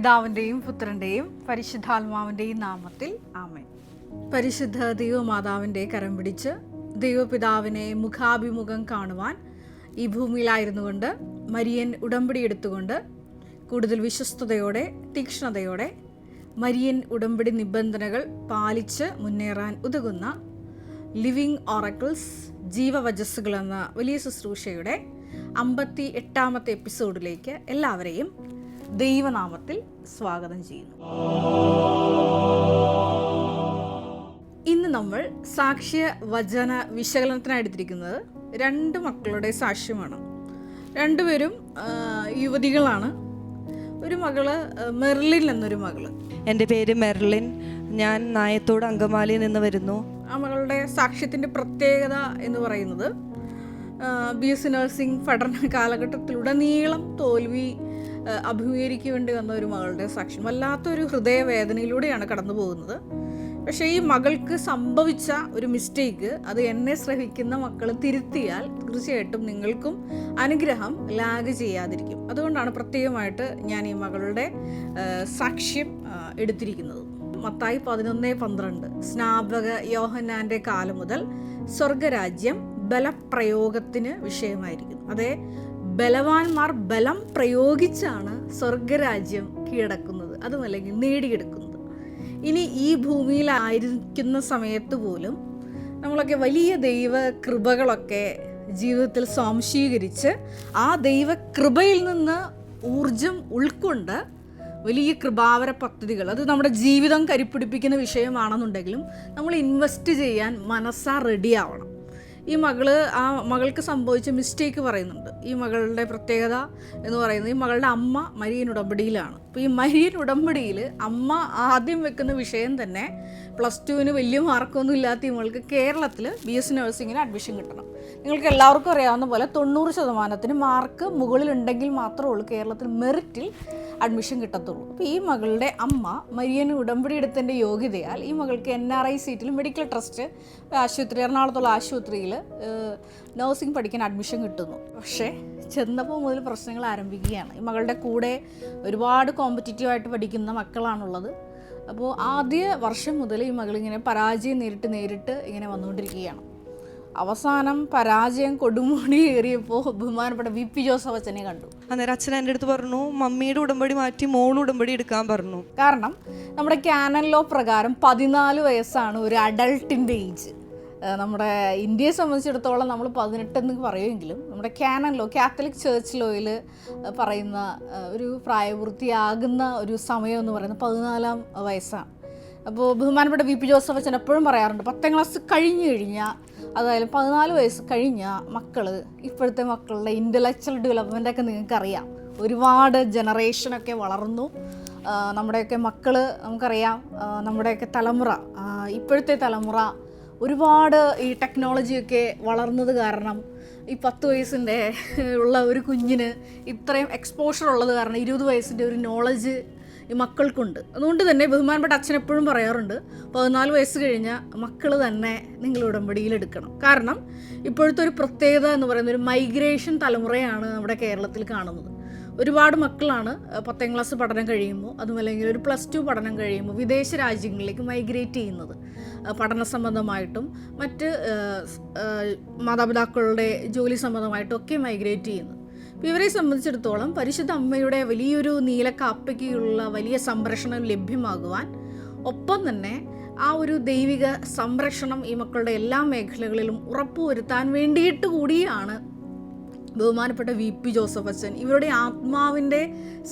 പിതാവിൻ്റെയും പുത്രൻ്റെയും പരിശുദ്ധാത്മാവിൻ്റെയും നാമത്തിൽ ആമേൻ. പരിശുദ്ധ ദൈവമാതാവിൻ്റെ കരം പിടിച്ച് ദൈവപിതാവിനെ മുഖാഭിമുഖം കാണുവാൻ ഈ ഭൂമിയിലായിരുന്നു കൊണ്ട് മരിയൻ ഉടമ്പടി എടുത്തുകൊണ്ട് കൂടുതൽ വിശ്വസ്തയോടെ തീക്ഷ്ണതയോടെ മരിയൻ ഉടമ്പടി നിബന്ധനകൾ പാലിച്ച് മുന്നേറാൻ ഉതകുന്ന ലിവിങ് ഓറക്കിൾസ് ജീവവചസ്സുകൾ എന്ന വലിയ ശുശ്രൂഷയുടെ 58ാമത്തെ എപ്പിസോഡിലേക്ക് എല്ലാവരെയും ദൈവനാമത്തിൽ സ്വാഗതം ചെയ്യുന്നു. ഇന്ന് നമ്മൾ സാക്ഷ്യ വചന വിശകലനത്തിനായി എടുത്തിരിക്കുന്നത് 2 മക്കളുടെ സാക്ഷ്യമാണ്. രണ്ടുപേരും യുവതികളാണ്. ഒരു മകള് മെർലിൻ എന്നൊരു മകള്. എൻ്റെ പേര് മെർലിൻ. ഞാൻ നായത്തോട് അങ്കമാലിയിൽ നിന്ന് വരുന്നു. ആ മകളുടെ സാക്ഷ്യത്തിൻ്റെ പ്രത്യേകത എന്ന് പറയുന്നത് BSc നഴ്സിംഗ് പഠന കാലഘട്ടത്തിലുടനീളം തോൽവി അഭിമുഖീകരിക്കേണ്ടി വന്ന ഒരു മകളുടെ സാക്ഷ്യം. വല്ലാത്തൊരു ഹൃദയവേദനയിലൂടെയാണ് കടന്നു പോകുന്നത്. പക്ഷേ ഈ മകൾക്ക് സംഭവിച്ച ഒരു മിസ്റ്റേക്ക് അത് എന്നെ ശ്രമിക്കുന്ന മക്കൾ തിരുത്തിയാൽ തീർച്ചയായിട്ടും നിങ്ങൾക്കും അനുഗ്രഹം ലാഗ് ചെയ്യാതിരിക്കും. അതുകൊണ്ടാണ് പ്രത്യേകമായിട്ട് ഞാൻ ഈ മകളുടെ സാക്ഷ്യം എടുത്തിരിക്കുന്നത്. മത്തായി 11:12 സ്നാപക യോഹന്നാൻ്റെ കാലം മുതൽ സ്വർഗരാജ്യം ബലപ്രയോഗത്തിന് വിഷയമായിരിക്കുന്നു. അതേ, ബലവാന്മാർ ബലം പ്രയോഗിച്ചാണ് സ്വർഗരാജ്യം കീഴടക്കുന്നത്, അതുമല്ലെങ്കിൽ നേടിയെടുക്കുന്നത്. ഇനി ഈ ഭൂമിയിലായിരിക്കുന്ന സമയത്ത് പോലും നമ്മളൊക്കെ വലിയ ദൈവ കൃപകളൊക്കെ ജീവിതത്തിൽ സ്വാംശീകരിച്ച് ആ ദൈവ കൃപയിൽ നിന്ന് ഊർജം ഉൾക്കൊണ്ട് വലിയ കൃപാവര പദ്ധതികൾ, അത് നമ്മുടെ ജീവിതം കരിപ്പിടിപ്പിക്കുന്ന വിഷയമാണെന്നുണ്ടെങ്കിലും നമ്മൾ ഇൻവെസ്റ്റ് ചെയ്യാൻ മനസ്സാ റെഡിയാവണം. ഈ മകൾക്ക് സംഭവിച്ച മിസ്റ്റേക്ക് പറയുന്നുണ്ട്. ഈ മകളുടെ പ്രത്യേകത എന്ന് പറയുന്നത് ഈ മകളുടെ അമ്മ മരിയൻ ഉടമ്പടിയിലാണ്. അപ്പോൾ ഈ മരിയൻ ഉടമ്പടിയിൽ അമ്മ ആദ്യം വെക്കുന്ന വിഷയം തന്നെ +2 വലിയ മാർക്കൊന്നും ഇല്ലാത്ത ഈ മകൾക്ക് കേരളത്തിൽ BSc നഴ്സിങ്ങിന് അഡ്മിഷൻ കിട്ടണം. നിങ്ങൾക്ക് എല്ലാവർക്കും അറിയാവുന്ന പോലെ 90% മാർക്ക് മുകളിലുണ്ടെങ്കിൽ മാത്രമേ ഉള്ളൂ കേരളത്തിൽ മെറിറ്റിൽ അഡ്മിഷൻ കിട്ടത്തുള്ളൂ. അപ്പോൾ ഈ മകളുടെ അമ്മ മരിയൻ ഉടമ്പടി എടുത്തതിൻ്റെ യോഗ്യതയാൽ ഈ മകൾക്ക് NRI സീറ്റിൽ മെഡിക്കൽ ട്രസ്റ്റ് ആശുപത്രി, എറണാകുളത്തുള്ള ആശുപത്രിയിൽ നഴ്സിംഗ് പഠിക്കാൻ അഡ്മിഷൻ കിട്ടുന്നു. പക്ഷേ ചെന്നപ്പോൾ മുതൽ പ്രശ്നങ്ങൾ ആരംഭിക്കുകയാണ്. ഈ മകളുടെ കൂടെ ഒരുപാട് കോമ്പറ്റീറ്റീവായിട്ട് പഠിക്കുന്ന മക്കളാണുള്ളത്. അപ്പോൾ ആദ്യ വർഷം മുതൽ ഈ മകളിങ്ങനെ പരാജയം നേരിട്ട് ഇങ്ങനെ വന്നുകൊണ്ടിരിക്കുകയാണ്. അവസാനം പരാജയം കൊടുമുടി ഏറിയപ്പോൾ ബഹുമാനപ്പെട്ട VP ജോസഫ് അച്ഛനെ കണ്ടു. അന്നേരം അച്ഛൻ എൻ്റെ അടുത്ത് പറഞ്ഞു, മമ്മിയുടെ ഉടമ്പടി മാറ്റി മോൾ ഉടമ്പടി എടുക്കാൻ പറഞ്ഞു. കാരണം നമ്മുടെ കാനൻ ലോ പ്രകാരം 14 വയസ്സാണ് ഒരു അഡൾട്ടിൻ്റെ ഏജ്. നമ്മുടെ ഇന്ത്യയെ സംബന്ധിച്ചിടത്തോളം നമ്മൾ 18 എന്ന് പറയുമെങ്കിലും നമ്മുടെ കാനൻ ലോ, കാത്തലിക് ചേർച്ച് ലോയിൽ പറയുന്ന ഒരു പ്രായപൂർത്തിയാകുന്ന ഒരു സമയം എന്ന് പറയുന്നത് 14 വയസ്സാണ്. അപ്പോൾ ബഹുമാനപ്പെട്ട VP ജോസഫ് അച്ഛൻ എപ്പോഴും പറയാറുണ്ട്, 10ാം ക്ലാസ് കഴിഞ്ഞ് കഴിഞ്ഞാൽ, അതായത് 14 വയസ്സ് കഴിഞ്ഞ മക്കൾ, ഇപ്പോഴത്തെ മക്കളുടെ ഇൻ്റലക്ച്വൽ ഡെവലപ്മെൻറ്റൊക്കെ നിങ്ങൾക്കറിയാം, ഒരുപാട് ജനറേഷനൊക്കെ വളർന്നു. നമ്മുടെയൊക്കെ മക്കൾ നമുക്കറിയാം, നമ്മുടെയൊക്കെ തലമുറ, ഇപ്പോഴത്തെ തലമുറ ഒരുപാട് ഈ ടെക്നോളജിയൊക്കെ വളർന്നത് കാരണം ഈ 10 വയസ്സിൻ്റെ ഉള്ള ഒരു കുഞ്ഞിന് ഇത്രയും എക്സ്പോഷർ ഉള്ളത് കാരണം 20 വയസ്സിൻ്റെ ഒരു നോളജ് ഈ മക്കൾക്കുണ്ട്. അതുകൊണ്ട് തന്നെ ബഹുമാനപ്പെട്ട അച്ഛൻ എപ്പോഴും പറയാറുണ്ട്, 14 വയസ്സ് കഴിഞ്ഞ മക്കൾ തന്നെ നിങ്ങൾ ഉടമ്പടിയിൽ എടുക്കണം. കാരണം ഇപ്പോഴത്തെ ഒരു പ്രത്യേകത എന്ന് പറയുന്നത് ഒരു മൈഗ്രേഷൻ തലമുറയാണ് നമ്മുടെ കേരളത്തിൽ കാണുന്നത്. ഒരുപാട് മക്കളാണ് 10ാം ക്ലാസ് പഠനം കഴിയുമ്പോൾ, അതുമല്ലെങ്കിൽ ഒരു +2 പഠനം കഴിയുമ്പോൾ വിദേശ രാജ്യങ്ങളിലേക്ക് മൈഗ്രേറ്റ് ചെയ്യുന്നത്, പഠന സംബന്ധമായിട്ടും മറ്റ് മാതാപിതാക്കളുടെ ജോലി സംബന്ധമായിട്ടും ഒക്കെ മൈഗ്രേറ്റ് ചെയ്യുന്നത്. അപ്പോൾ ഇവരെ സംബന്ധിച്ചിടത്തോളം പരിശുദ്ധ അമ്മയുടെ വലിയൊരു നീലക്കാപ്പയ്ക്കുള്ള വലിയ സംരക്ഷണം ലഭ്യമാകുവാൻ, ഒപ്പം തന്നെ ആ ഒരു ദൈവിക സംരക്ഷണം ഈ മക്കളുടെ എല്ലാ മേഖലകളിലും ഉറപ്പുവരുത്താൻ വേണ്ടിയിട്ട് കൂടിയാണ് ബഹുമാനപ്പെട്ട VP ജോസഫ് അച്ഛൻ ഇവരുടെ ആത്മാവിൻ്റെ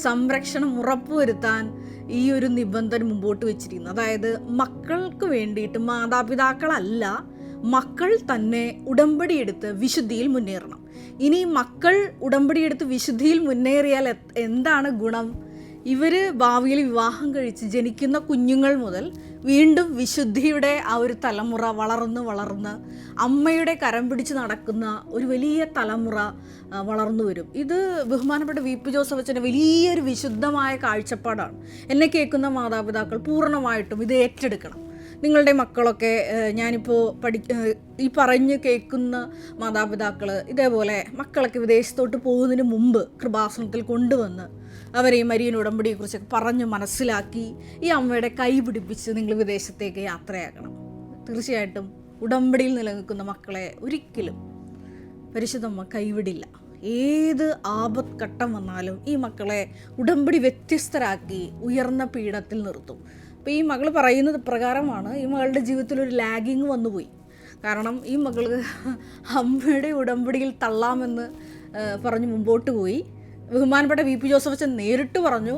സംരക്ഷണം ഉറപ്പുവരുത്താൻ ഈ ഒരു നിബന്ധന മുമ്പോട്ട് വെച്ചിരിക്കുന്നത്. അതായത് മക്കൾക്ക് വേണ്ടിയിട്ട് മാതാപിതാക്കളല്ല, മക്കൾ തന്നെ ഉടമ്പടിയെടുത്ത് വിശുദ്ധിയിൽ മുന്നേറണം. ഇനി മക്കൾ ഉടമ്പടിയെടുത്ത് വിശുദ്ധിയിൽ മുന്നേറിയാൽ എന്താണ് ഗുണം? ഇവർ ഭാവിയിൽ വിവാഹം കഴിച്ച് ജനിക്കുന്ന കുഞ്ഞുങ്ങൾ മുതൽ വീണ്ടും വിശുദ്ധിയുടെ ആ ഒരു തലമുറ വളർന്ന് അമ്മയുടെ കരം പിടിച്ച് നടക്കുന്ന ഒരു വലിയ തലമുറ വളർന്നു വരും. ഇത് ബഹുമാനപ്പെട്ട VP ജോസഫ് അച്ഛൻ്റെ വലിയൊരു വിശുദ്ധമായ കാഴ്ചപ്പാടാണ്. എന്നെ കേൾക്കുന്ന മാതാപിതാക്കൾ പൂർണ്ണമായിട്ടും ഇത് ഏറ്റെടുക്കണം. നിങ്ങളുടെ മക്കളൊക്കെ ഞാനിപ്പോൾ ഈ പറഞ്ഞ് കേൾക്കുന്ന മാതാപിതാക്കൾ ഇതേപോലെ മക്കളൊക്കെ വിദേശത്തോട്ട് പോകുന്നതിന് മുമ്പ് കൃപാസനത്തിൽ കൊണ്ടുവന്ന് അവരെ ഈ മരിയൻ ഉടമ്പടിയെക്കുറിച്ചൊക്കെ പറഞ്ഞ് മനസ്സിലാക്കി ഈ അമ്മയുടെ കൈ പിടിപ്പിച്ച് നിങ്ങൾ വിദേശത്തേക്ക് യാത്രയാക്കണം. തീർച്ചയായിട്ടും ഉടമ്പടിയിൽ നിലനിൽക്കുന്ന മക്കളെ ഒരിക്കലും പരിശുദ്ധമ്മ കൈവിടില്ല. ഏത് ആപത്ഘട്ടം വന്നാലും ഈ മക്കളെ ഉടമ്പടി വ്യത്യസ്തരാക്കി ഉയർന്ന പീഠത്തിൽ നിർത്തും. അപ്പോൾ ഈ മകൾ പറയുന്നത് പ്രകാരമാണ് ഈ മകളുടെ ജീവിതത്തിൽ ഒരു ലാഗിങ് വന്നുപോയി. കാരണം ഈ മകൾക്ക് അമ്മയുടെ ഉടമ്പടിയിൽ തള്ളാമെന്ന് പറഞ്ഞ് മുമ്പോട്ട് പോയി. ബഹുമാനപ്പെട്ട VP ജോസഫ് അച്ഛൻ നേരിട്ട് പറഞ്ഞു,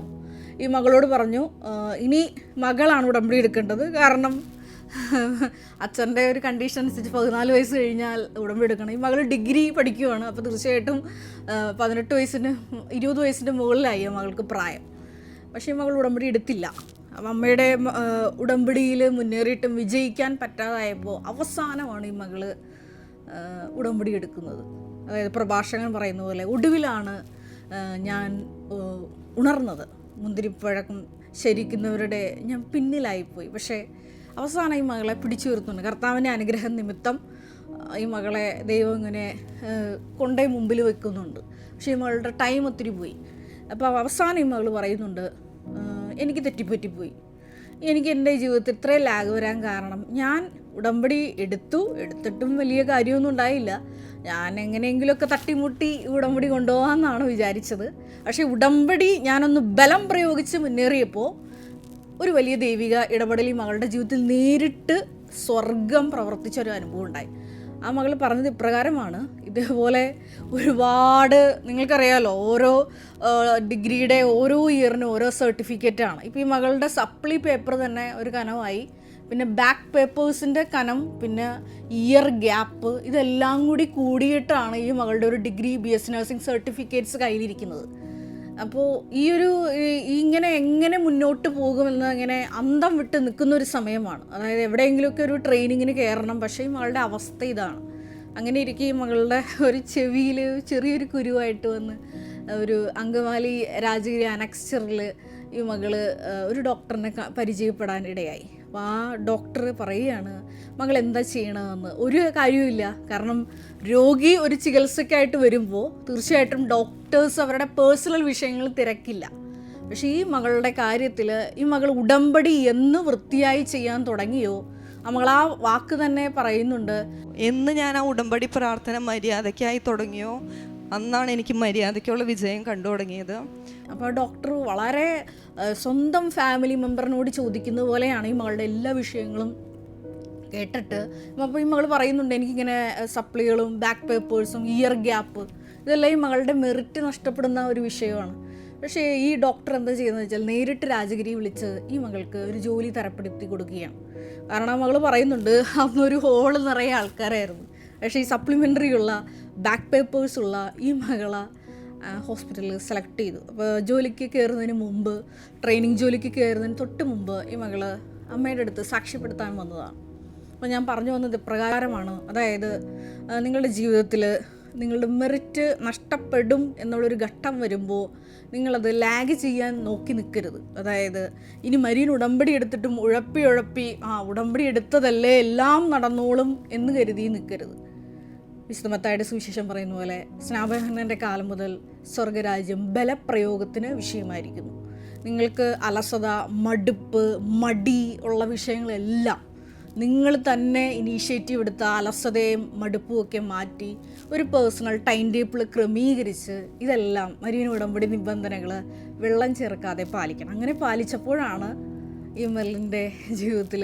ഈ മകളോട് പറഞ്ഞു, ഇനി മകളാണ് ഉടമ്പടി എടുക്കേണ്ടത്. കാരണം അച്ഛൻ്റെ ഒരു കണ്ടീഷൻ അനുസരിച്ച് 14 വയസ്സ് കഴിഞ്ഞാൽ ഉടമ്പടി എടുക്കണം. ഈ മകൾ ഡിഗ്രി പഠിക്കുകയാണ്. അപ്പോൾ തീർച്ചയായിട്ടും 18 വയസ്സിന് 20 വയസ്സിൻ്റെ മുകളിലായി മകൾക്ക് പ്രായം. പക്ഷേ ഈ മകൾ ഉടമ്പടി എടുത്തില്ല. അപ്പം അമ്മയുടെ ഉടമ്പടിയിൽ മുന്നേറിയിട്ടും വിജയിക്കാൻ പറ്റാതായപ്പോൾ അവസാനമാണ് ഈ മകൾ ഉടമ്പടി എടുക്കുന്നത്. അതായത് പ്രഭാഷകൻ പറയുന്ന പോലെ ഒടുവിലാണ് ഞാൻ ഉണർന്നത്. മുന്തിരിപ്പഴക്കം ശരിക്കുന്നവരുടെ ഞാൻ പിന്നിലായിപ്പോയി. പക്ഷേ അവസാനം ഈ മകളെ പിടിച്ചു നിർത്തുന്നുണ്ട്. കർത്താവിൻ്റെ അനുഗ്രഹം നിമിത്തം ഈ മകളെ ദൈവം ഇങ്ങനെ കൊണ്ടേ മുമ്പിൽ വെക്കുന്നുണ്ട്. പക്ഷേ ഈ മകളുടെ ടൈം ഒത്തിരി പോയി. അപ്പോൾ അവസാനം ഈ മകൾ പറയുന്നുണ്ട്, എനിക്ക് തെറ്റിപ്പറ്റിപ്പോയി. എനിക്ക് എൻ്റെ ജീവിതത്തിൽ ഇത്രയും ലാഗ് വരാൻ കാരണം ഞാൻ ഉടമ്പടി എടുത്തിട്ടും വലിയ കാര്യമൊന്നും ഉണ്ടായില്ല. ഞാൻ എങ്ങനെയെങ്കിലുമൊക്കെ തട്ടിമുട്ടി ഉടമ്പടി കൊണ്ടുപോകാമെന്നാണ് വിചാരിച്ചത്. പക്ഷേ ഉടമ്പടി ഞാനൊന്ന് ബലം പ്രയോഗിച്ച് മുന്നേറിയപ്പോൾ ഒരു വലിയ ദൈവിക ഇടപെടൽ ഈ മകളുടെ ജീവിതത്തിൽ നേരിട്ട് സ്വർഗം പ്രവർത്തിച്ചൊരു അനുഭവം ഉണ്ടായി. ആ മകൾ പറഞ്ഞത് ഇപ്രകാരമാണ്, ഇതേപോലെ ഒരുപാട് നിങ്ങൾക്കറിയാമല്ലോ, ഓരോ ഡിഗ്രിയുടെ ഓരോ ഇയറിനും ഓരോ സർട്ടിഫിക്കറ്റാണ്. ഇപ്പോൾ ഈ മകളുടെ സപ്ലി പേപ്പർ തന്നെ ഒരു കനമായി, പിന്നെ ബാക്ക് പേപ്പേഴ്സിൻ്റെ കനം, പിന്നെ ഇയർ ഗ്യാപ്പ്, ഇതെല്ലാം കൂടി കൂടിയിട്ടാണ് ഈ മകളുടെ ഒരു ഡിഗ്രി BSc നഴ്സിംഗ് സർട്ടിഫിക്കറ്റ്സ് കയ്യിലിരിക്കുന്നത്. അപ്പോൾ ഇങ്ങനെ എങ്ങനെ മുന്നോട്ട് പോകുമെന്ന് ഇങ്ങനെ അന്തം വിട്ട് നിൽക്കുന്ന ഒരു സമയമാണ്. അതായത് എവിടെയെങ്കിലുമൊക്കെ ഒരു ട്രെയിനിങ്ങിന് കയറണം. പക്ഷേ ഈ മകളുടെ അവസ്ഥ ഇതാണ്. അങ്ങനെ ഇരിക്കെ ഈ മകളുടെ ഒരു ചെവിയിൽ ചെറിയൊരു കുരുവായിട്ട് വന്ന് ഒരു അങ്കമാലി രാജഗിരി അനക്സ്ചറിൽ ഈ മകള് ഒരു ഡോക്ടറിനെ പരിചയപ്പെടാനിടയായി. അപ്പോൾ ആ ഡോക്ടർ പറയുകയാണ്, മകൾ എന്താ ചെയ്യണമെന്ന്. ഒരു കാര്യവുമില്ല. കാരണം രോഗി ഒരു ചികിത്സയ്ക്കായിട്ട് വരുമ്പോൾ തീർച്ചയായിട്ടും ഡോക്ടേഴ്സ് അവരുടെ പേഴ്സണൽ വിഷയങ്ങൾ തിരക്കില്ല. പക്ഷേ ഈ മകളുടെ കാര്യത്തിൽ ഈ മകൾ ഉടമ്പടി എന്ന് വൃത്തിയായി ചെയ്യാൻ തുടങ്ങിയോ, മകൾ ആ വാക്ക് തന്നെ പറയുന്നുണ്ട്, എന്ന് ഞാൻ ആ ഉടമ്പടി പ്രാർത്ഥന മര്യാദയ്ക്കായി തുടങ്ങിയോ അന്നാണ് എനിക്ക് മര്യാദയ്ക്കുള്ള വിജയം കണ്ടു തുടങ്ങിയത്. അപ്പോൾ ഡോക്ടർ വളരെ സ്വന്തം ഫാമിലി മെമ്പറിനോട് ചോദിക്കുന്ന പോലെയാണ് ഈ മകളുടെ എല്ലാ വിഷയങ്ങളും കേട്ടിട്ട്. അപ്പോൾ ഈ മകൾ പറയുന്നുണ്ട്, എനിക്കിങ്ങനെ സപ്ലികളും ബാക്ക് പേപ്പേഴ്സും ഇയർ ഗ്യാപ്പ് ഇതെല്ലാം ഈ മകളുടെ മെറിറ്റ് നഷ്ടപ്പെടുന്ന ഒരു വിഷയമാണ്. പക്ഷേ ഈ ഡോക്ടർ എന്താ ചെയ്യുന്നത് വെച്ചാൽ നേരിട്ട് രാജഗിരി വിളിച്ച് ഈ മകൾക്ക് ഒരു ജോലി തരപ്പെടുത്തി കൊടുക്കുകയാണ്. കാരണം മകൾ പറയുന്നുണ്ട്, അന്നൊരു ഹോള് നിറയെ ആൾക്കാരായിരുന്നു. പക്ഷേ ഈ സപ്ലിമെൻ്ററി ഉള്ള ബാക്ക് പേപ്പേഴ്സ് ഉള്ള ഈ മകളെ ഹോസ്പിറ്റലിൽ സെലക്ട് ചെയ്തു. അപ്പോൾ ജോലിക്ക് കയറുന്നതിന് മുമ്പ്, ട്രെയിനിങ് ജോലിക്ക് കയറുന്നതിന് തൊട്ട് മുമ്പ് ഈ മകൾ അമ്മയുടെ അടുത്ത് സാക്ഷ്യപ്പെടുത്താൻ വന്നതാണ്. അപ്പോൾ ഞാൻ പറഞ്ഞു വന്നത് ഇപ്രകാരമാണ്, അതായത് നിങ്ങളുടെ ജീവിതത്തിൽ നിങ്ങളുടെ മെറിറ്റ് നഷ്ടപ്പെടും എന്നുള്ളൊരു ഘട്ടം വരുമ്പോൾ നിങ്ങളത് ലാഗ് ചെയ്യാൻ നോക്കി നിൽക്കരുത്. അതായത് ഇനി മരിയൻ ഉടമ്പടി എടുത്തിട്ടും ഉഴപ്പി ഉടമ്പടി എടുത്തതല്ലേ എല്ലാം നടന്നോളും എന്ന് കരുതി നിൽക്കരുത്. വിശുദ്ധ മത്തായിയുടെ സുവിശേഷം പറയുന്ന പോലെ സ്നാപകന്റെ കാലം മുതൽ സ്വർഗരാജ്യം ബലപ്രയോഗത്തിന് വിഷയമായിരിക്കുന്നു. നിങ്ങൾക്ക് അലസത, മടുപ്പ്, മടി ഉള്ള വിഷയങ്ങളെല്ലാം നിങ്ങൾ തന്നെ ഇനീഷ്യേറ്റീവ് എടുത്ത അലസതയും മടുപ്പും ഒക്കെ മാറ്റി ഒരു പേഴ്സണൽ ടൈം ടേബിൾ ക്രമീകരിച്ച് ഇതെല്ലാം മരിയൻ ഉടമ്പടി നിബന്ധനകൾ വെള്ളം ചേർക്കാതെ പാലിക്കണം. അങ്ങനെ പാലിച്ചപ്പോഴാണ് ഈ മെലിൻ്റെ ജീവിതത്തിൽ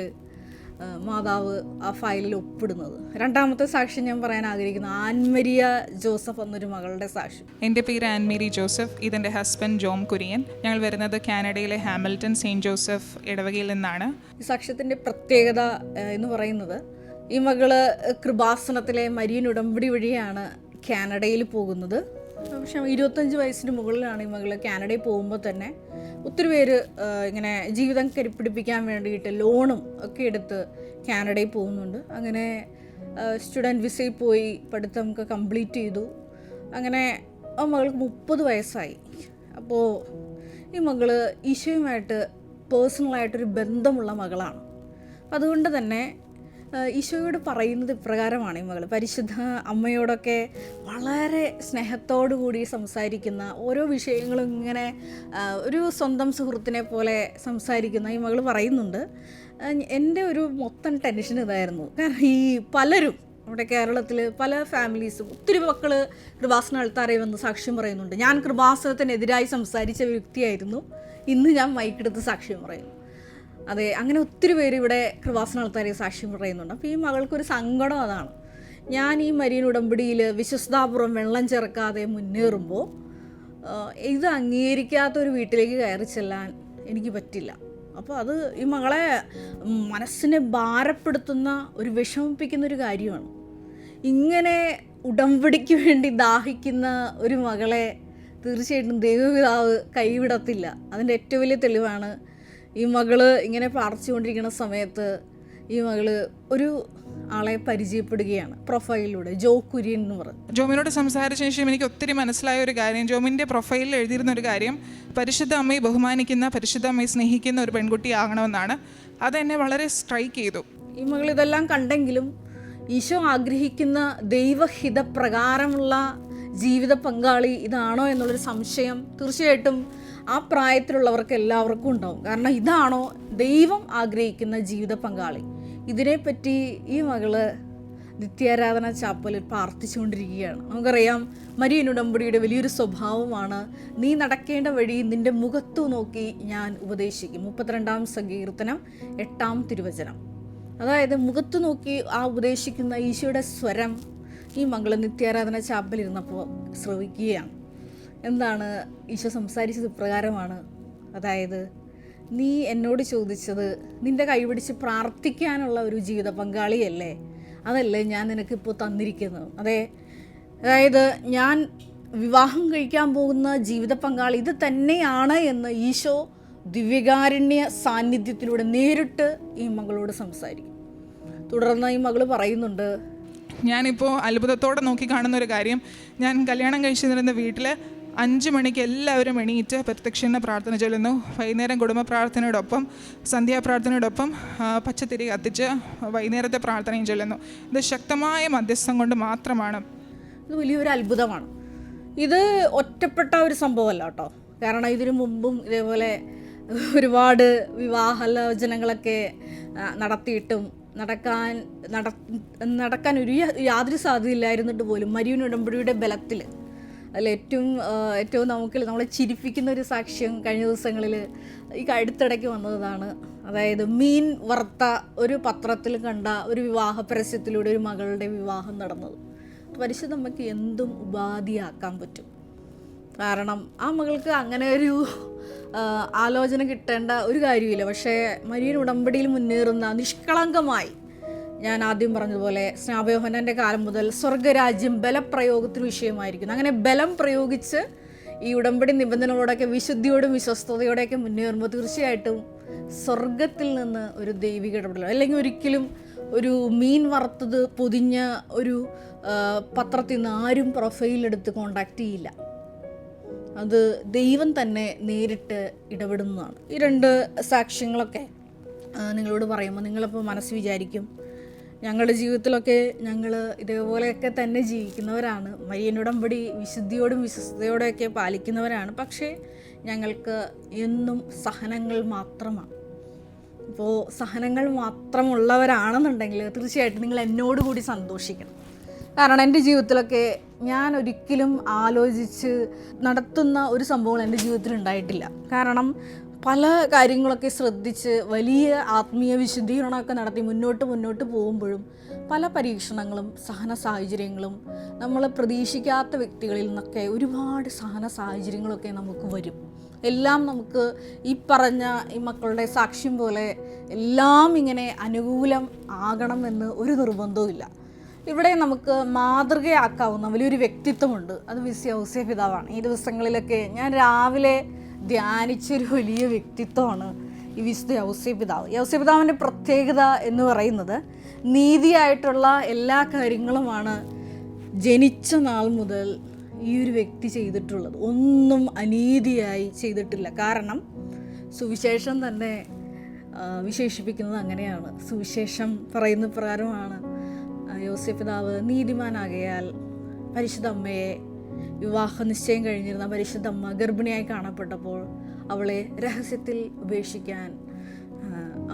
മാതാവ് ആ ഫയലിൽ ഒപ്പിടുന്നത്. രണ്ടാമത്തെ സാക്ഷി ഞാൻ പറയാൻ ആഗ്രഹിക്കുന്നു, ആൻമരിയ ജോസഫ് എന്നൊരു മകളുടെ സാക്ഷി. എൻ്റെ പേര് ആൻമേരി ജോസഫ്. ഇതെൻ്റെ ഹസ്ബൻഡ് ജോം കുര്യൻ. ഞങ്ങൾ വരുന്നത് കാനഡയിലെ ഹാമിൽട്ടൺ സെയിൻറ്റ് ജോസഫ് ഇടവകയിൽ നിന്നാണ്. ഈ സാക്ഷ്യത്തിൻ്റെ പ്രത്യേകത എന്ന് പറയുന്നത്, ഈ മകള് കൃപാസനത്തിലെ മരിയൻ ഉടമ്പടി വഴിയാണ് കാനഡയിൽ പോകുന്നത്. പക്ഷേ 25 വയസ്സിന് മുകളിലാണ് ഈ മകൾ കാനഡയിൽ പോകുമ്പോൾ തന്നെ ഒത്തിരി പേര് ഇങ്ങനെ ജീവിതം കരുപ്പിടിപ്പിക്കാൻ വേണ്ടിയിട്ട് ലോണും ഒക്കെ എടുത്ത് കാനഡയിൽ പോകുന്നുണ്ട്. അങ്ങനെ സ്റ്റുഡൻറ്റ് വിസയിൽ പോയി പഠിത്തമൊക്കെ കംപ്ലീറ്റ് ചെയ്തു. അങ്ങനെ ആ മകൾക്ക് 30 വയസ്സായി. അപ്പോൾ ഈ മകൾ ഈശോയുമായിട്ട് പേഴ്സണലായിട്ടൊരു ബന്ധമുള്ള മകളാണ്. അതുകൊണ്ട് തന്നെ ഈശോയോട് പറയുന്നത് ഇപ്രകാരമാണ് ഈ മകൾ. പരിശുദ്ധ അമ്മയോടൊക്കെ വളരെ സ്നേഹത്തോടു കൂടി സംസാരിക്കുന്ന, ഓരോ വിഷയങ്ങളും ഇങ്ങനെ ഒരു സ്വന്തം സുഹൃത്തിനെ പോലെ സംസാരിക്കുന്ന ഈ മകൾ പറയുന്നുണ്ട്, എൻ്റെ ഒരു മൊത്തം ടെൻഷൻ ഇതായിരുന്നു. കാരണം ഈ പലരും നമ്മുടെ കേരളത്തിൽ പല ഫാമിലീസും ഒത്തിരി മക്കൾ കൃപാസന ആൾത്താരെ വന്ന് സാക്ഷ്യം പറയുന്നുണ്ട്. ഞാൻ കൃപാസനത്തിനെതിരായി സംസാരിച്ച വ്യക്തിയായിരുന്നു, ഇന്ന് ഞാൻ മൈക്കെടുത്ത് സാക്ഷ്യം പറയുന്നു. അതെ, അങ്ങനെ ഒത്തിരി പേര് ഇവിടെ കൃപാസന ആൾക്കാരെ സാക്ഷ്യം പറയുന്നുണ്ട്. അപ്പോൾ ഈ മകൾക്കൊരു സങ്കടം അതാണ്, ഞാൻ ഈ മരിയൻ ഉടമ്പടിയിൽ വിശ്വസ്താപൂർവ്വം വെള്ളം ചേർക്കാതെ മുന്നേറുമ്പോൾ ഇത് അംഗീകരിക്കാത്തൊരു വീട്ടിലേക്ക് കയറി ചെല്ലാൻ എനിക്ക് പറ്റില്ല. അപ്പോൾ അത് ഈ മകളെ മനസ്സിനെ ഭാരപ്പെടുത്തുന്ന ഒരു വിഷമിപ്പിക്കുന്നൊരു കാര്യമാണ്. ഇങ്ങനെ ഉടമ്പടിക്ക് വേണ്ടി ദാഹിക്കുന്ന ഒരു മകളെ തീർച്ചയായിട്ടും ദൈവപിതാവ് കൈവിടത്തില്ല. അതിൻ്റെ ഏറ്റവും വലിയ തെളിവാണ് ഈ മകള് ഇങ്ങനെ പ്രാർത്ഥിച്ചുകൊണ്ടിരിക്കുന്ന സമയത്ത് ഈ മകള് ഒരു ആളെ പരിചയപ്പെടുകയാണ് പ്രൊഫൈലിലൂടെ, ജോ കുര്യൻ എന്ന് പറഞ്ഞു. ജോമിനോട് സംസാരിച്ച ശേഷം എനിക്ക് ഒത്തിരി മനസ്സിലായ ഒരു കാര്യം, ജോമിൻ്റെ പ്രൊഫൈലിൽ എഴുതിയിരുന്ന ഒരു കാര്യം, പരിശുദ്ധ അമ്മയെ ബഹുമാനിക്കുന്ന, പരിശുദ്ധ അമ്മയെ സ്നേഹിക്കുന്ന ഒരു പെൺകുട്ടിയാകണമെന്നാണ്. അതെന്നെ വളരെ സ്ട്രൈക്ക് ചെയ്തു. ഈ മകൾ ഇതെല്ലാം കണ്ടെങ്കിലും ഈശോ ആഗ്രഹിക്കുന്ന ദൈവഹിത പ്രകാരമുള്ള ജീവിത പങ്കാളി ഇതാണോ എന്നുള്ളൊരു സംശയം തീർച്ചയായിട്ടും ആ പ്രായത്തിലുള്ളവർക്ക് എല്ലാവർക്കും ഉണ്ടാവും. കാരണം ഇതാണോ ദൈവം ആഗ്രഹിക്കുന്ന ജീവിത പങ്കാളി? ഇതിനെപ്പറ്റി ഈ മകള് നിത്യാരാധന ചാപ്പലിൽ പ്രാർത്ഥിച്ചുകൊണ്ടിരിക്കുകയാണ്. നമുക്കറിയാം മരിയൻ ഉടമ്പടിയുടെ വലിയൊരു സ്വഭാവമാണ്, നീ നടക്കേണ്ട വഴി നിൻ്റെ മുഖത്തു നോക്കി ഞാൻ ഉപദേശിക്കും. 32-ാം സങ്കീർത്തനം 8-ാം തിരുവചനം. അതായത് മുഖത്തു നോക്കി ആ ഉപദേശിക്കുന്ന ഈശോയുടെ സ്വരം ഈ മകള് നിത്യാരാധന ചാപ്പലിരുന്നപ്പോൾ ശ്രവിക്കുകയാണ്. എന്താണ് ഈശോ സംസാരിച്ചത്? ഇപ്രകാരമാണ്, അതായത് നീ എന്നോട് ചോദിച്ചത് നിൻ്റെ കൈപിടിച്ച് പ്രാർത്ഥിക്കാനുള്ള ഒരു ജീവിത പങ്കാളിയല്ലേ, അതല്ലേ ഞാൻ നിനക്കിപ്പോൾ തന്നിരിക്കുന്നത്. അതായത് ഞാൻ വിവാഹം കഴിക്കാൻ പോകുന്ന ജീവിത പങ്കാളി ഇത് തന്നെയാണ് എന്ന് ഈശോ ദിവ്യകാരുണ്യ സാന്നിധ്യത്തിലൂടെ നേരിട്ട് ഈ മകളോട് സംസാരിക്കും. തുടർന്ന് ഈ മകൾ പറയുന്നുണ്ട്, ഞാനിപ്പോൾ അത്ഭുതത്തോടെ നോക്കി കാണുന്ന ഒരു കാര്യം, ഞാൻ കല്യാണം കഴിച്ചിരുന്ന വീട്ടിൽ 5 മണിക്ക് എല്ലാവരും എണീറ്റ് പ്രത്യക്ഷീണ പ്രാർത്ഥന ചൊല്ലുന്നു. വൈകുന്നേരം കുടുംബ പ്രാർത്ഥനയോടൊപ്പം സന്ധ്യാപ്രാർത്ഥനയോടൊപ്പം പച്ചത്തിരി കത്തിച്ച് വൈകുന്നേരത്തെ പ്രാർത്ഥനയും ചൊല്ലുന്നു. ഇത് ശക്തമായ മധ്യസ്ഥം കൊണ്ട് മാത്രമാണ്. ഇത് വലിയൊരു അത്ഭുതമാണ്. ഇത് ഒറ്റപ്പെട്ട ഒരു സംഭവമല്ല കേട്ടോ. കാരണം ഇതിനു മുമ്പും ഇതേപോലെ ഒരുപാട് വിവാഹാലോചനകളൊക്കെ നടത്തിയിട്ടും നടക്കാൻ യാതൊരു സാധ്യതയില്ലായിരുന്നിട്ട് പോലും മരിയൻ ഉടമ്പടിയുടെ ബലത്തിൽ അതിൽ ഏറ്റവും നമ്മളെ ചിരിപ്പിക്കുന്ന ഒരു സാക്ഷ്യം കഴിഞ്ഞ ദിവസങ്ങളിൽ ഈ അടുത്തിടയ്ക്ക് വന്നതാണ്. അതായത് മീൻ വറുത്ത ഒരു പത്രത്തിൽ കണ്ട ഒരു വിവാഹ പരസ്യത്തിലൂടെ ഒരു മകളുടെ വിവാഹം നടന്നത്. പരിശുദ്ധ അമ്മയ്ക്ക് എന്തും ഉപാധിയാക്കാൻ പറ്റും. കാരണം ആ മകൾക്ക് അങ്ങനെ ഒരു ആലോചന കിട്ടേണ്ട ഒരു കാര്യമില്ല. പക്ഷേ മരിയൻ ഉടമ്പടിയിൽ മുന്നേറുന്ന നിഷ്കളങ്കമായി, ഞാൻ ആദ്യം പറഞ്ഞതുപോലെ സ്നാപയോഹന്നാൻ്റെ കാലം മുതൽ സ്വർഗരാജ്യം ബലപ്രയോഗത്തിന് വിഷയമായിരിക്കുന്നു. അങ്ങനെ ബലം പ്രയോഗിച്ച് ഈ ഉടമ്പടി നിബന്ധനകളോടൊക്കെ വിശുദ്ധിയോടും വിശ്വസ്തയോടെയൊക്കെ മുന്നേറുമ്പോൾ തീർച്ചയായിട്ടും സ്വർഗത്തിൽ നിന്ന് ഒരു ദൈവിക ഇടപെടൽ, അല്ലെങ്കിൽ ഒരിക്കലും ഒരു മീൻ വറുത്തത് പൊതിഞ്ഞ ഒരു പത്രത്തിൽ നിന്ന് ആരും പ്രൊഫൈലെടുത്ത് കോണ്ടാക്ട് ചെയ്യില്ല. അത് ദൈവം തന്നെ നേരിട്ട് ഇടപെടുന്നതാണ്. ഈ 2 സാക്ഷ്യങ്ങളൊക്കെ നിങ്ങളോട് പറയുമ്പോൾ നിങ്ങളിപ്പോൾ മനസ്സ് വിചാരിക്കും, ഞങ്ങളുടെ ജീവിതത്തിലൊക്കെ ഞങ്ങൾ ഇതേപോലെയൊക്കെ തന്നെ ജീവിക്കുന്നവരാണ്, മരിയൻ ഉടമ്പടി വിശുദ്ധിയോടും വിശ്വസ്തയോടെയൊക്കെ പാലിക്കുന്നവരാണ്, പക്ഷേ ഞങ്ങൾക്ക് എന്നും സഹനങ്ങൾ മാത്രമാണ്. അപ്പോൾ സഹനങ്ങൾ മാത്രമുള്ളവരാണെന്നുണ്ടെങ്കിൽ തീർച്ചയായിട്ടും നിങ്ങൾ എന്നോടുകൂടി സന്തോഷിക്കണം. കാരണം എൻ്റെ ജീവിതത്തിലൊക്കെ ഞാൻ ഒരിക്കലും ആലോചിച്ച് നടത്തുന്ന ഒരു സംഭവം എൻ്റെ ജീവിതത്തിൽ ഉണ്ടായിട്ടില്ല. കാരണം പല കാര്യങ്ങളൊക്കെ ശ്രദ്ധിച്ച് വലിയ ആത്മീയ വിശുദ്ധീകരണമൊക്കെ നടത്തി മുന്നോട്ട് പോകുമ്പോഴും പല പരീക്ഷണങ്ങളും സഹന സാഹചര്യങ്ങളും നമ്മൾ പ്രതീക്ഷിക്കാത്ത വ്യക്തികളിൽ നിന്നൊക്കെ ഒരുപാട് സഹന സാഹചര്യങ്ങളൊക്കെ നമുക്ക് വരും. എല്ലാം നമുക്ക് ഈ പറഞ്ഞ ഈ മക്കളുടെ സാക്ഷ്യം പോലെ എല്ലാം ഇങ്ങനെ അനുകൂലം ആകണമെന്ന് ഒരു നിർബന്ധവും ഇല്ല. ഇവിടെ നമുക്ക് മാതൃകയാക്കാവുന്ന വലിയൊരു വ്യക്തിത്വമുണ്ട്. അത് വിശുദ്ധ ഔസേപ്പ് പിതാവാണ്. ഈ ദിവസങ്ങളിലൊക്കെ ഞാൻ രാവിലെ ധ്യാനിച്ചൊരു വലിയ വ്യക്തിത്വമാണ് ഈ വിശുദ്ധ ഔസേപ്പ് പിതാവ്. ഈ ഔസേപ്പ് പിതാവിൻ്റെ പ്രത്യേകത എന്ന് പറയുന്നത് നീതിയായിട്ടുള്ള എല്ലാ കാര്യങ്ങളുമാണ് ജനിച്ച നാൾ മുതൽ ഈ ഒരു വ്യക്തി ചെയ്തിട്ടുള്ളത്. ഒന്നും അനീതിയായി ചെയ്തിട്ടില്ല. കാരണം സുവിശേഷം തന്നെ വിശേഷിപ്പിക്കുന്നത് അങ്ങനെയാണ്. സുവിശേഷം പറയുന്ന പ്രകാരമാണ് യോസേഫ് പിതാവ് നീതിമാനാകയാൽ പരിശുദ്ധ അമ്മയെ, വിവാഹ നിശ്ചയം കഴിഞ്ഞിരുന്ന പരിശുദ്ധ അമ്മ ഗർഭിണിയായി കാണപ്പെട്ടപ്പോൾ അവളെ രഹസ്യത്തിൽ ഉപേക്ഷിക്കാൻ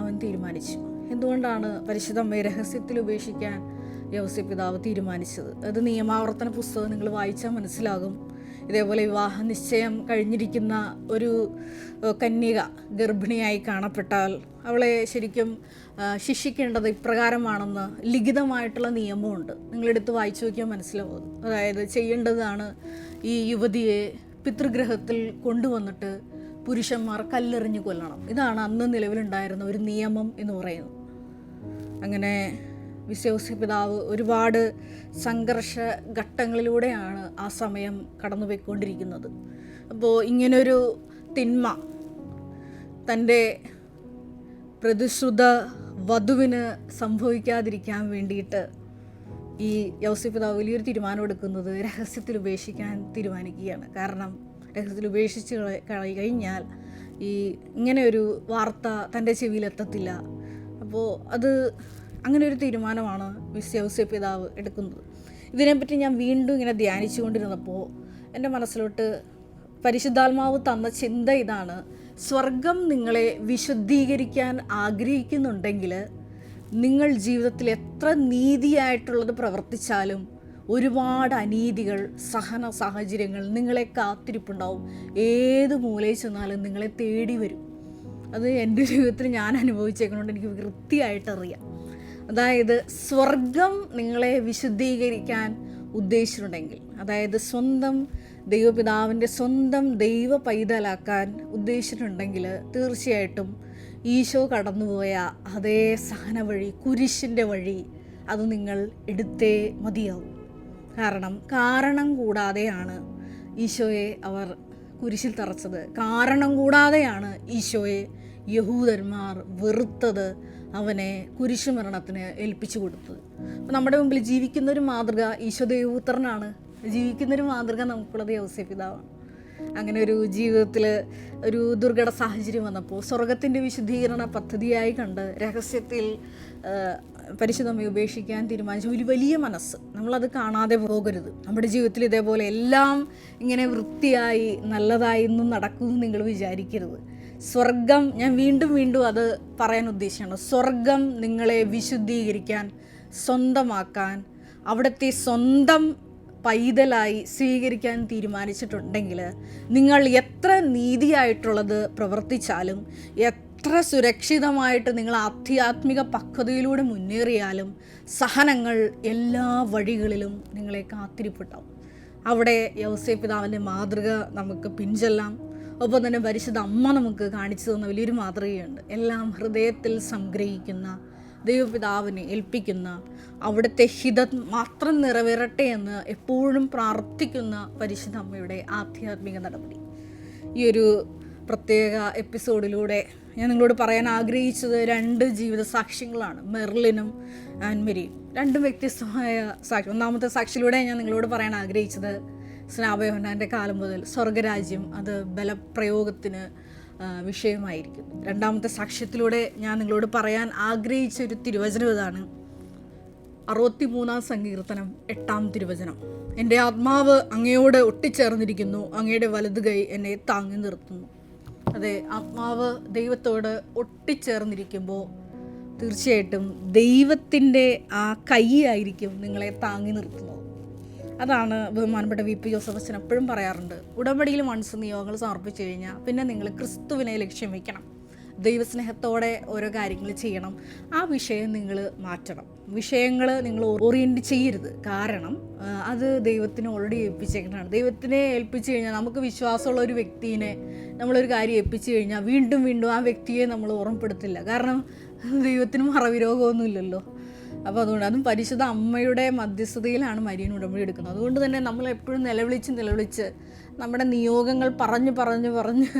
അവൻ തീരുമാനിച്ചു. എന്തുകൊണ്ടാണ് പരിശുദ്ധ അമ്മയെ രഹസ്യത്തിൽ ഉപേക്ഷിക്കാൻ യോസേഫ് പിതാവ് തീരുമാനിച്ചത്? അത് നിയമാവർത്തന പുസ്തകം നിങ്ങൾ വായിച്ചാൽ മനസ്സിലാകും. ഇതേപോലെ വിവാഹ നിശ്ചയം കഴിഞ്ഞിരിക്കുന്ന ഒരു കന്യക ഗർഭിണിയായി കാണപ്പെട്ടാൽ അവളെ ശരിക്കും ശിക്ഷിക്കേണ്ടത് ഇപ്രകാരമാണെന്ന് ലിഖിതമായിട്ടുള്ള നിയമമുണ്ട്. നിങ്ങളെടുത്ത് വായിച്ചു നോക്കിയാൽ മനസ്സിലാവും. അതായത് ചെയ്യേണ്ടതാണ്, ഈ യുവതിയെ പിതൃഗ്രഹത്തിൽ കൊണ്ടുവന്നിട്ട് പുരുഷന്മാർ കല്ലെറിഞ്ഞ് കൊല്ലണം. ഇതാണ് അന്ന് നിലവിലുണ്ടായിരുന്ന ഒരു നിയമം എന്ന് പറയുന്നത്. അങ്ങനെ യോസേഫ് പിതാവ് ഒരുപാട് സംഘർഷ ഘട്ടങ്ങളിലൂടെയാണ് ആ സമയം കടന്നുപോയിക്കൊണ്ടിരിക്കുന്നത്. അപ്പോൾ ഇങ്ങനൊരു തിന്മ തൻ്റെ പ്രതിശ്രുത വധുവിന് സംഭവിക്കാതിരിക്കാൻ വേണ്ടിയിട്ട് ഈ യോസേഫ് പിതാവ് വലിയൊരു തീരുമാനം എടുക്കുന്നത് രഹസ്യത്തിൽ ഉപേക്ഷിക്കാൻ തീരുമാനിക്കുകയാണ്. കാരണം രഹസ്യത്തിൽ ഉപേക്ഷിച്ച് കഴിഞ്ഞാൽ ഇങ്ങനെ ഒരു വാർത്ത തൻ്റെ ചെവിയിലെത്തത്തില്ല. അപ്പോൾ അങ്ങനെ ഒരു തീരുമാനമാണ് യോസേഫ് പിതാവ് എടുക്കുന്നത്. ഇതിനെപ്പറ്റി ഞാൻ വീണ്ടും ഇങ്ങനെ ധ്യാനിച്ചു കൊണ്ടിരുന്നപ്പോൾ എൻ്റെ മനസ്സിലോട്ട് പരിശുദ്ധാത്മാവ് തന്ന ചിന്ത ഇതാണ്: സ്വർഗം നിങ്ങളെ വിശുദ്ധീകരിക്കാൻ ആഗ്രഹിക്കുന്നുണ്ടെങ്കിൽ നിങ്ങൾ ജീവിതത്തിൽ എത്ര നീതിയായിട്ടുള്ളത് പ്രവർത്തിച്ചാലും ഒരുപാട് അനീതികൾ, സഹന സാഹചര്യങ്ങൾ നിങ്ങളെ കാത്തിരിപ്പുണ്ടാവും. ഏത് മൂലയിൽ ചെന്നാലും നിങ്ങളെ തേടി വരും. അത് എൻ്റെ ജീവിതത്തിൽ ഞാൻ അനുഭവിച്ചേക്കുന്നതുകൊണ്ട് എനിക്ക് വൃത്തിയായിട്ടറിയാം. അതായത് സ്വർഗം നിങ്ങളെ വിശുദ്ധീകരിക്കാൻ ഉദ്ദേശിച്ചിട്ടുണ്ടെങ്കിൽ, അതായത് സ്വന്തം ദൈവപിതാവിൻ്റെ സ്വന്തം ദൈവ പൈതലാക്കാൻ ഉദ്ദേശിച്ചിട്ടുണ്ടെങ്കിൽ തീർച്ചയായിട്ടും ഈശോ കടന്നുപോയ അതേ സഹന വഴി, കുരിശിൻ്റെ വഴി, അത് നിങ്ങൾ എടുത്തേ മതിയാവും. കാരണം കൂടാതെയാണ് ഈശോയെ അവർ കുരിശിൽ തറച്ചത്. കാരണം കൂടാതെയാണ് ഈശോയെ യഹൂദന്മാർ വെറുത്തത്, അവനെ കുരിശുമരണത്തിന് ഏൽപ്പിച്ചു കൊടുത്തത്. അപ്പം നമ്മുടെ മുമ്പിൽ ജീവിക്കുന്നൊരു മാതൃക ഈശോ ദൈവപുത്രനാണ്. ജീവിക്കുന്നൊരു മാതൃക നമുക്കുള്ളത് യോസേഫ് പിതാവാണ്. അങ്ങനെ ഒരു ജീവിതത്തിൽ ഒരു ദുർഘട സാഹചര്യം വന്നപ്പോൾ സ്വർഗത്തിൻ്റെ വിശുദ്ധീകരണ പദ്ധതിയായി കണ്ട് രഹസ്യത്തിൽ പരിശുദ്ധമ്മയെ ഉപേക്ഷിക്കാൻ തീരുമാനിച്ച ഒരു വലിയ മനസ്സ്, നമ്മളത് കാണാതെ പോകരുത്. നമ്മുടെ ജീവിതത്തിൽ ഇതേപോലെ എല്ലാം ഇങ്ങനെ വൃത്തിയായി നല്ലതായി ഒന്നും നടക്കുമെന്ന് നിങ്ങൾ വിചാരിക്കരുത്. സ്വർഗം, ഞാൻ വീണ്ടും അത് പറയാൻ ഉദ്ദേശിക്കുകയാണ്, സ്വർഗം നിങ്ങളെ വിശുദ്ധീകരിക്കാൻ, സ്വന്തമാക്കാൻ, അവിടുത്തെ സ്വന്തം പൈതലായി സ്വീകരിക്കാൻ തീരുമാനിച്ചിട്ടുണ്ടെങ്കിൽ നിങ്ങൾ എത്ര നീതിയായിട്ടുള്ളത് പ്രവർത്തിച്ചാലും, എത്ര സുരക്ഷിതമായിട്ട് നിങ്ങൾ ആധ്യാത്മിക പക്വതയിലൂടെ മുന്നേറിയാലും സഹനങ്ങൾ എല്ലാ വഴികളിലും നിങ്ങളെ കാത്തിരിപ്പുണ്ടാവും. അവിടെ യോസേഫ് പിതാവിൻ്റെ മാതൃക നമുക്ക് പിൻചെല്ലാം. ഒപ്പം തന്നെ പരിശുദ്ധ അമ്മ നമുക്ക് കാണിച്ചു തന്ന വലിയൊരു മാതൃകയുണ്ട്. എല്ലാം ഹൃദയത്തിൽ സംഗ്രഹിക്കുന്ന, ദൈവപിതാവിനെ ഏൽപ്പിക്കുന്ന, അവിടുത്തെ ഹിതം മാത്രം നിറവേറട്ടെ എന്ന് എപ്പോഴും പ്രാർത്ഥിക്കുന്ന പരിശുദ്ധ അമ്മയുടെ ആധ്യാത്മിക നടപടി. ഈ ഒരു പ്രത്യേക എപ്പിസോഡിലൂടെ ഞാൻ നിങ്ങളോട് പറയാൻ ആഗ്രഹിച്ചത് 2 ജീവിത സാക്ഷ്യങ്ങളാണ്, മെർലിനും ആൻഡ് മെരിയും. 2 വ്യത്യസ്തമായ സാക്ഷ്യം. ഒന്നാമത്തെ സാക്ഷിയിലൂടെ ഞാൻ നിങ്ങളോട് പറയാൻ ആഗ്രഹിച്ചത് സ്നാപയോഹന്നാൻ്റെ കാലം മുതൽ സ്വർഗരാജ്യം അത് ബലപ്രയോഗത്തിന് വിഷയമായിരിക്കുന്നു. 2ാമത്തെ സാക്ഷ്യത്തിലൂടെ ഞാൻ നിങ്ങളോട് പറയാൻ ആഗ്രഹിച്ച ഒരു തിരുവചനം ഇതാണ്. 63-ാം സങ്കീർത്തനം 8-ാം തിരുവചനം. എൻ്റെ ആത്മാവ് അങ്ങയോട് ഒട്ടിച്ചേർന്നിരിക്കുന്നു, അങ്ങയുടെ വലതുകൈ എന്നെ താങ്ങി നിർത്തുന്നു. അതെ, ആത്മാവ് ദൈവത്തോട് ഒട്ടിച്ചേർന്നിരിക്കുമ്പോൾ തീർച്ചയായിട്ടും ദൈവത്തിൻ്റെ ആ കൈയായിരിക്കും നിങ്ങളെ താങ്ങി നിർത്തുന്നത്. അതാണ് ബഹുമാനപ്പെട്ട വി പി ജോസഫ് അച്ഛൻ എപ്പോഴും പറയാറുണ്ട്. ഉടമ്പടിയിൽ മനസ്സ് നിയോഗങ്ങൾ സമർപ്പിച്ചു കഴിഞ്ഞാൽ പിന്നെ നിങ്ങൾ ക്രിസ്തുവിനെ ലക്ഷ്യം വയ്ക്കണം. ദൈവസ്നേഹത്തോടെ ഓരോ കാര്യങ്ങൾ ചെയ്യണം. ആ വിഷയം നിങ്ങൾ മാറ്റണം. വിഷയങ്ങൾ നിങ്ങൾ ഓറിയൻറ്റ് ചെയ്യരുത്. കാരണം അത് ദൈവത്തിന് ഓൾറെഡി ഏൽപ്പിച്ചേക്കുന്നതാണ്. ദൈവത്തിനെ ഏൽപ്പിച്ചു കഴിഞ്ഞാൽ, നമുക്ക് വിശ്വാസമുള്ള ഒരു വ്യക്തിനെ നമ്മളൊരു കാര്യം ഏൽപ്പിച്ചു കഴിഞ്ഞാൽ വീണ്ടും ആ വ്യക്തിയെ നമ്മൾ ഓർമ്മപ്പെടുത്തില്ല. കാരണം ദൈവത്തിന് മറവിരോഗമൊന്നുമില്ലല്ലോ. അപ്പോൾ അതുകൊണ്ട് അതും പരിശുദ്ധ അമ്മയുടെ മധ്യസ്ഥതയിലാണ് മരിയൻ ഉടമ്പടി എടുക്കുന്നത്. അതുകൊണ്ട് തന്നെ നമ്മൾ എപ്പോഴും നിലവിളിച്ച് നമ്മുടെ നിയോഗങ്ങൾ പറഞ്ഞ്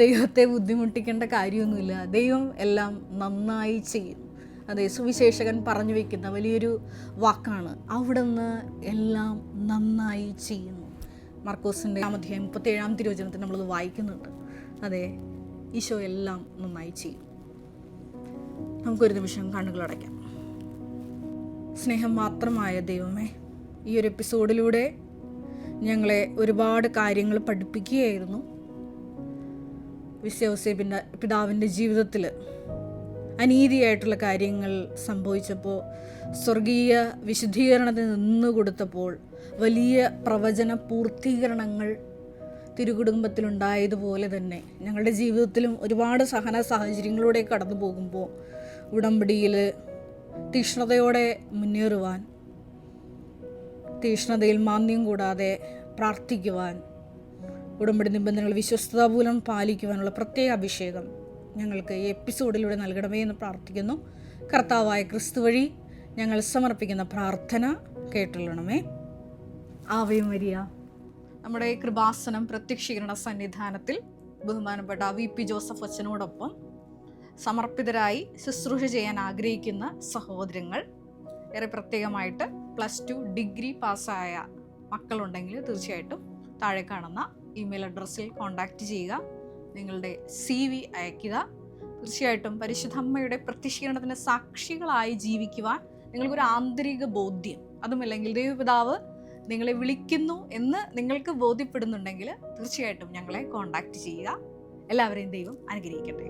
ദൈവത്തെ ബുദ്ധിമുട്ടിക്കേണ്ട കാര്യമൊന്നുമില്ല. ദൈവം എല്ലാം നന്നായി ചെയ്യും. അതെ, സുവിശേഷകൻ പറഞ്ഞു വയ്ക്കുന്ന വലിയൊരു വാക്കാണ്, അവിടുന്ന് എല്ലാം നന്നായി ചെയ്യുന്നു. മർക്കോസിൻ്റെ 37-ാം തിരുവചനത്തിൽ നമ്മളത് വായിക്കുന്നുണ്ട്. അതെ, ഈശോ എല്ലാം നന്നായി ചെയ്യും. നമുക്കൊരു നിമിഷം കണ്ണുകളടയ്ക്കാം. സ്നേഹം മാത്രമായ ദൈവമേ, ഈ ഒരു എപ്പിസോഡിലൂടെ ഞങ്ങളെ ഒരുപാട് കാര്യങ്ങൾ പഠിപ്പിക്കുകയായിരുന്നു. വിശ്വസേബിൻ്റെ പിതാവിൻ്റെ ജീവിതത്തിൽ അനീതിയായിട്ടുള്ള കാര്യങ്ങൾ സംഭവിച്ചപ്പോൾ സ്വർഗീയ വിശുദ്ധീകരണത്തിന് നിന്ന് കൊടുത്തപ്പോൾ വലിയ പ്രവചന പൂർത്തീകരണങ്ങൾ തിരുകുടുംബത്തിലുണ്ടായതുപോലെ തന്നെ ഞങ്ങളുടെ ജീവിതത്തിലും ഒരുപാട് സഹന സാഹചര്യങ്ങളിലൂടെ കടന്നു പോകുമ്പോൾ ഉടമ്പടിയിൽ തീക്ഷ്ണതയോടെ മുന്നേറുവാൻ, തീക്ഷ്ണതയിൽ മാന്ദ്യം കൂടാതെ പ്രാർത്ഥിക്കുവാൻ, ഉടമ്പടി നിബന്ധനകൾ വിശ്വസ്തതാപൂലം പാലിക്കുവാനുള്ള പ്രത്യേക അഭിഷേകം ഞങ്ങൾക്ക് ഈ എപ്പിസോഡിലൂടെ നൽകണമേ എന്ന് പ്രാർത്ഥിക്കുന്നു. കർത്താവായ ക്രിസ്തു വഴി ഞങ്ങൾ സമർപ്പിക്കുന്ന പ്രാർത്ഥന കേട്ടുകൊള്ളണമേ. Ave Maria. നമ്മുടെ കൃപാസനം പ്രത്യക്ഷീകരണ സന്നിധാനത്തിൽ ബഹുമാനപ്പെട്ട VP ജോസഫ് അച്ഛനോടൊപ്പം സമർപ്പിതരായി ശുശ്രൂഷ ചെയ്യാൻ ആഗ്രഹിക്കുന്ന സഹോദരങ്ങൾ, ഏറെ പ്രത്യേകമായിട്ട് +2 ഡിഗ്രി പാസ്സായ മക്കളുണ്ടെങ്കിൽ തീർച്ചയായിട്ടും താഴെ കാണുന്ന ഇമെയിൽ അഡ്രസ്സിൽ കോൺടാക്റ്റ് ചെയ്യുക. നിങ്ങളുടെ CV അയയ്ക്കുക. തീർച്ചയായിട്ടും പരിശുദ്ധ അമ്മയുടെ പ്രത്യക്ഷീകരണത്തിന് സാക്ഷികളായി ജീവിക്കുവാൻ നിങ്ങൾക്കൊരു ആന്തരിക ബോധ്യം, അതുമല്ലെങ്കിൽ ദൈവപിതാവ് നിങ്ങളെ വിളിക്കുന്നു എന്ന് നിങ്ങൾക്ക് ബോധ്യപ്പെടുന്നുണ്ടെങ്കിൽ തീർച്ചയായിട്ടും ഞങ്ങളെ കോൺടാക്റ്റ് ചെയ്യുക. എല്ലാവരെയും ദൈവം അനുഗ്രഹിക്കട്ടെ.